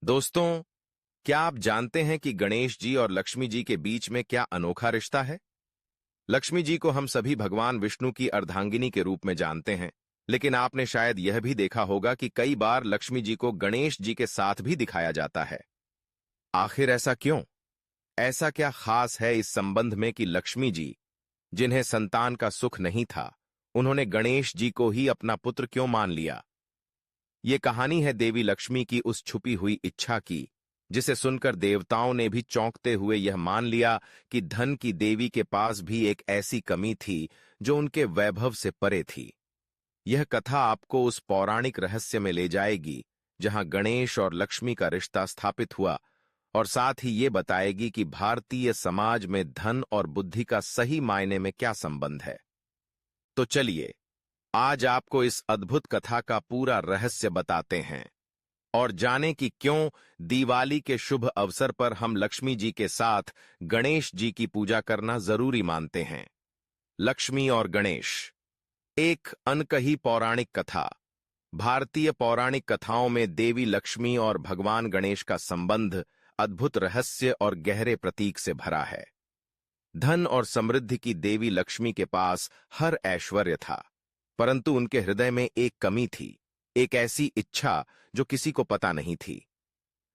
दोस्तों, क्या आप जानते हैं कि गणेश जी और लक्ष्मी जी के बीच में क्या अनोखा रिश्ता है? लक्ष्मी जी को हम सभी भगवान विष्णु की अर्धांगिनी के रूप में जानते हैं, लेकिन आपने शायद यह भी देखा होगा कि कई बार लक्ष्मी जी को गणेश जी के साथ भी दिखाया जाता है। आखिर ऐसा क्यों? ऐसा क्या खास है इस संबंध में कि लक्ष्मी जी, जिन्हें संतान का सुख नहीं था, उन्होंने गणेश जी को ही अपना पुत्र क्यों मान लिया? ये कहानी है देवी लक्ष्मी की उस छुपी हुई इच्छा की, जिसे सुनकर देवताओं ने भी चौंकते हुए यह मान लिया कि धन की देवी के पास भी एक ऐसी कमी थी जो उनके वैभव से परे थी। यह कथा आपको उस पौराणिक रहस्य में ले जाएगी जहां गणेश और लक्ष्मी का रिश्ता स्थापित हुआ, और साथ ही ये बताएगी कि भारतीय समाज में धन और बुद्धि का सही मायने में क्या संबंध है। तो चलिए, आज आपको इस अद्भुत कथा का पूरा रहस्य बताते हैं और जाने कि क्यों दिवाली के शुभ अवसर पर हम लक्ष्मी जी के साथ गणेश जी की पूजा करना जरूरी मानते हैं। लक्ष्मी और गणेश, एक अनकही पौराणिक कथा। भारतीय पौराणिक कथाओं में देवी लक्ष्मी और भगवान गणेश का संबंध अद्भुत रहस्य और गहरे प्रतीक से भरा है। धन और समृद्धि की देवी लक्ष्मी के पास हर ऐश्वर्य था, परंतु उनके हृदय में एक कमी थी, एक ऐसी इच्छा जो किसी को पता नहीं थी।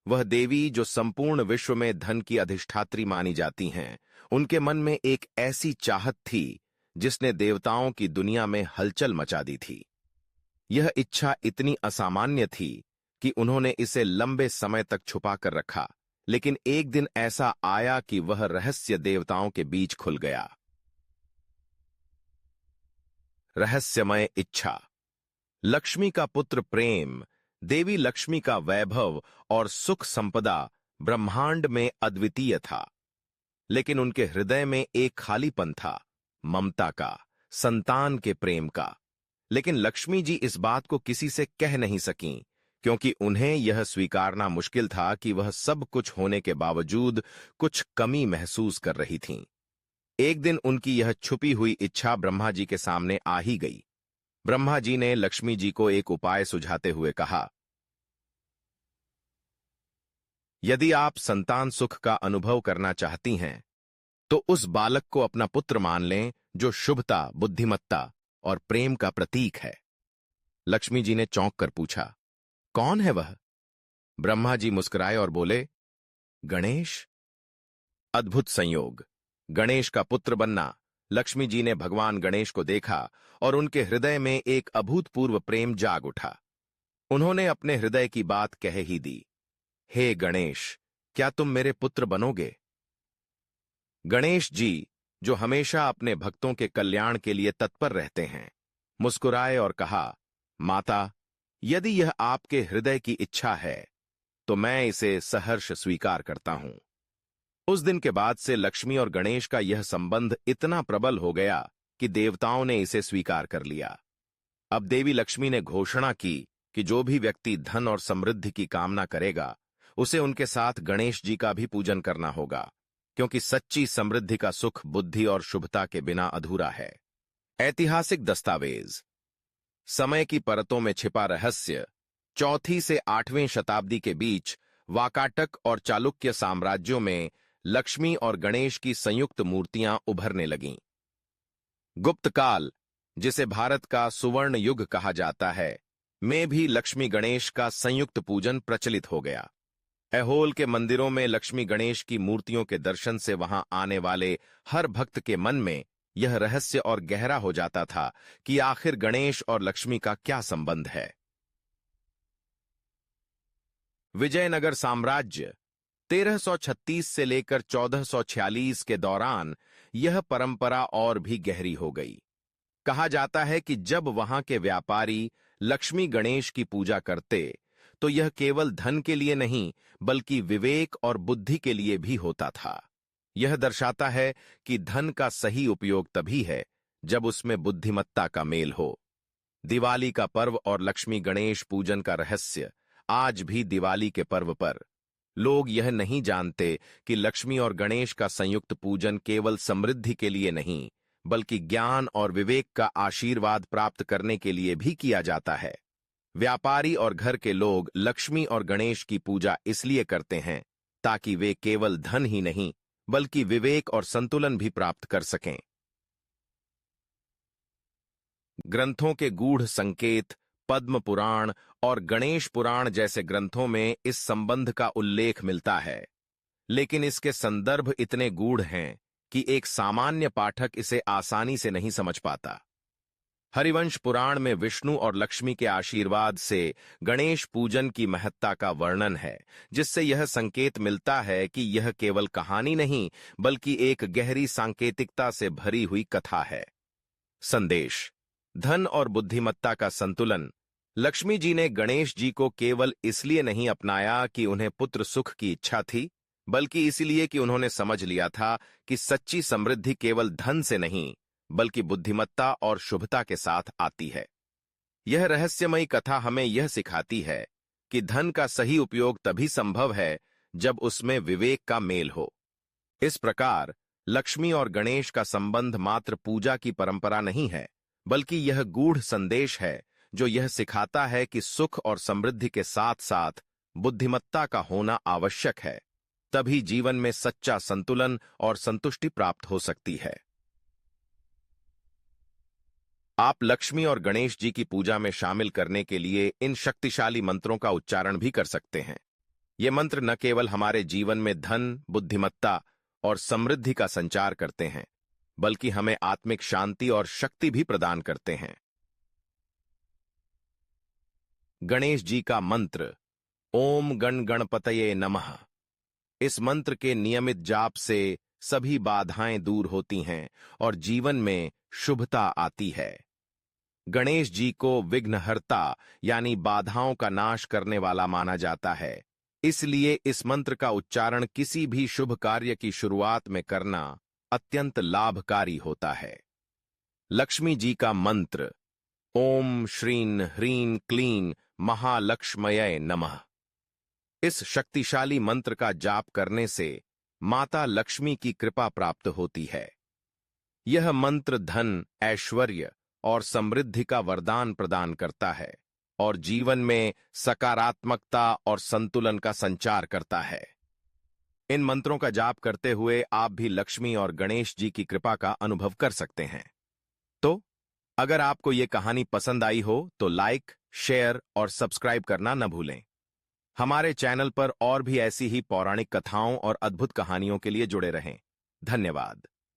वह देवी जो संपूर्ण विश्व में धन की अधिष्ठात्री मानी जाती हैं, उनके मन में एक ऐसी चाहत थी जिसने देवताओं की दुनिया में हलचल मचा दी थी। यह इच्छा इतनी असामान्य थी कि उन्होंने इसे लंबे समय तक छुपा कर रखा, लेकिन एक दिन ऐसा आया कि वह रहस्य देवताओं के बीच खुल गया। रहस्यमय इच्छा। लक्ष्मी का पुत्र प्रेम, देवी लक्ष्मी का वैभव और सुख संपदा ब्रह्मांड में अद्वितीय था, लेकिन उनके हृदय में एक खालीपन था, ममता का, संतान के प्रेम का। लेकिन लक्ष्मी जी इस बात को किसी से कह नहीं सकीं, क्योंकि उन्हें यह स्वीकारना मुश्किल था कि वह सब कुछ होने के बावजूद कुछ कमी महसूस कर रही थीं। एक दिन उनकी यह छुपी हुई इच्छा ब्रह्मा जी के सामने आ ही गई। ब्रह्मा जी ने लक्ष्मी जी को एक उपाय सुझाते हुए कहा, यदि आप संतान सुख का अनुभव करना चाहती हैं, तो उस बालक को अपना पुत्र मान लें जो शुभता, बुद्धिमत्ता और प्रेम का प्रतीक है। लक्ष्मी जी ने चौंक कर पूछा, कौन है वह? ब्रह्मा जी मुस्कुराए और बोले, गणेश। अद्भुत संयोग, गणेश का पुत्र बनना। लक्ष्मी जी ने भगवान गणेश को देखा और उनके हृदय में एक अभूतपूर्व प्रेम जाग उठा। उन्होंने अपने हृदय की बात कह ही दी, हे गणेश, क्या तुम मेरे पुत्र बनोगे? गणेश जी, जो हमेशा अपने भक्तों के कल्याण के लिए तत्पर रहते हैं, मुस्कुराए और कहा, माता, यदि यह आपके हृदय की इच्छा है तो मैं इसे सहर्ष स्वीकार करता हूं। उस दिन के बाद से लक्ष्मी और गणेश का यह संबंध इतना प्रबल हो गया कि देवताओं ने इसे स्वीकार कर लिया। अब देवी लक्ष्मी ने घोषणा की कि जो भी व्यक्ति धन और समृद्धि की कामना करेगा, उसे उनके साथ गणेश जी का भी पूजन करना होगा, क्योंकि सच्ची समृद्धि का सुख बुद्धि और शुभता के बिना अधूरा है। ऐतिहासिक दस्तावेज। समय की परतों में छिपा रहस्य। 4वीं से 8वीं शताब्दी के बीच वाकाटक और चालुक्य साम्राज्यों में लक्ष्मी और गणेश की संयुक्त मूर्तियां उभरने लगीं। गुप्त काल, जिसे भारत का सुवर्ण युग कहा जाता है, में भी लक्ष्मी गणेश का संयुक्त पूजन प्रचलित हो गया। ऐहोल के मंदिरों में लक्ष्मी गणेश की मूर्तियों के दर्शन से वहां आने वाले हर भक्त के मन में यह रहस्य और गहरा हो जाता था कि आखिर गणेश और लक्ष्मी का क्या संबंध है। विजयनगर साम्राज्य 1336 से लेकर 1446 के दौरान यह परंपरा और भी गहरी हो गई। कहा जाता है कि जब वहां के व्यापारी लक्ष्मी गणेश की पूजा करते तो यह केवल धन के लिए नहीं, बल्कि विवेक और बुद्धि के लिए भी होता था। यह दर्शाता है कि धन का सही उपयोग तभी है जब उसमें बुद्धिमत्ता का मेल हो। दिवाली का पर्व और लक्ष्मी गणेश पूजन का रहस्य। आज भी दिवाली के पर्व पर लोग यह नहीं जानते कि लक्ष्मी और गणेश का संयुक्त पूजन केवल समृद्धि के लिए नहीं, बल्कि ज्ञान और विवेक का आशीर्वाद प्राप्त करने के लिए भी किया जाता है। व्यापारी और घर के लोग लक्ष्मी और गणेश की पूजा इसलिए करते हैं ताकि वे केवल धन ही नहीं बल्कि विवेक और संतुलन भी प्राप्त कर सकें। ग्रंथों के गूढ़ संकेत, पद्म पुराण और गणेश पुराण जैसे ग्रंथों में इस संबंध का उल्लेख मिलता है, लेकिन इसके संदर्भ इतने गूढ़ हैं कि एक सामान्य पाठक इसे आसानी से नहीं समझ पाता। हरिवंश पुराण में विष्णु और लक्ष्मी के आशीर्वाद से गणेश पूजन की महत्ता का वर्णन है, जिससे यह संकेत मिलता है कि यह केवल कहानी नहीं बल्कि एक गहरी सांकेतिकता से भरी हुई कथा है। संदेश: धन और बुद्धिमत्ता का संतुलन। लक्ष्मी जी ने गणेश जी को केवल इसलिए नहीं अपनाया कि उन्हें पुत्र सुख की इच्छा थी, बल्कि इसलिए कि उन्होंने समझ लिया था कि सच्ची समृद्धि केवल धन से नहीं बल्कि बुद्धिमत्ता और शुभता के साथ आती है। यह रहस्यमयी कथा हमें यह सिखाती है कि धन का सही उपयोग तभी संभव है जब उसमें विवेक का मेल हो। इस प्रकार लक्ष्मी और गणेश का संबंध मात्र पूजा की परंपरा नहीं है, बल्कि यह गूढ़ संदेश है जो यह सिखाता है कि सुख और समृद्धि के साथ साथ बुद्धिमत्ता का होना आवश्यक है, तभी जीवन में सच्चा संतुलन और संतुष्टि प्राप्त हो सकती है। आप लक्ष्मी और गणेश जी की पूजा में शामिल करने के लिए इन शक्तिशाली मंत्रों का उच्चारण भी कर सकते हैं। ये मंत्र न केवल हमारे जीवन में धन, बुद्धिमत्ता और समृद्धि का संचार करते हैं, बल्कि हमें आत्मिक शांति और शक्ति भी प्रदान करते हैं। गणेश जी का मंत्र ओम गण गणपतये नमः। इस मंत्र के नियमित जाप से सभी बाधाएं दूर होती हैं और जीवन में शुभता आती है। गणेश जी को विघ्नहर्ता यानी बाधाओं का नाश करने वाला माना जाता है, इसलिए इस मंत्र का उच्चारण किसी भी शुभ कार्य की शुरुआत में करना अत्यंत लाभकारी होता है। लक्ष्मी जी का मंत्र ओम श्रीं ह्रीं क्लीं महालक्ष्मये नमः। इस शक्तिशाली मंत्र का जाप करने से माता लक्ष्मी की कृपा प्राप्त होती है। यह मंत्र धन, ऐश्वर्य और समृद्धि का वरदान प्रदान करता है और जीवन में सकारात्मकता और संतुलन का संचार करता है। इन मंत्रों का जाप करते हुए आप भी लक्ष्मी और गणेश जी की कृपा का अनुभव कर सकते हैं। तो अगर आपको ये कहानी पसंद आई हो तो लाइक, शेयर और सब्सक्राइब करना न भूलें। हमारे चैनल पर और भी ऐसी ही पौराणिक कथाओं और अद्भुत कहानियों के लिए जुड़े रहें। धन्यवाद।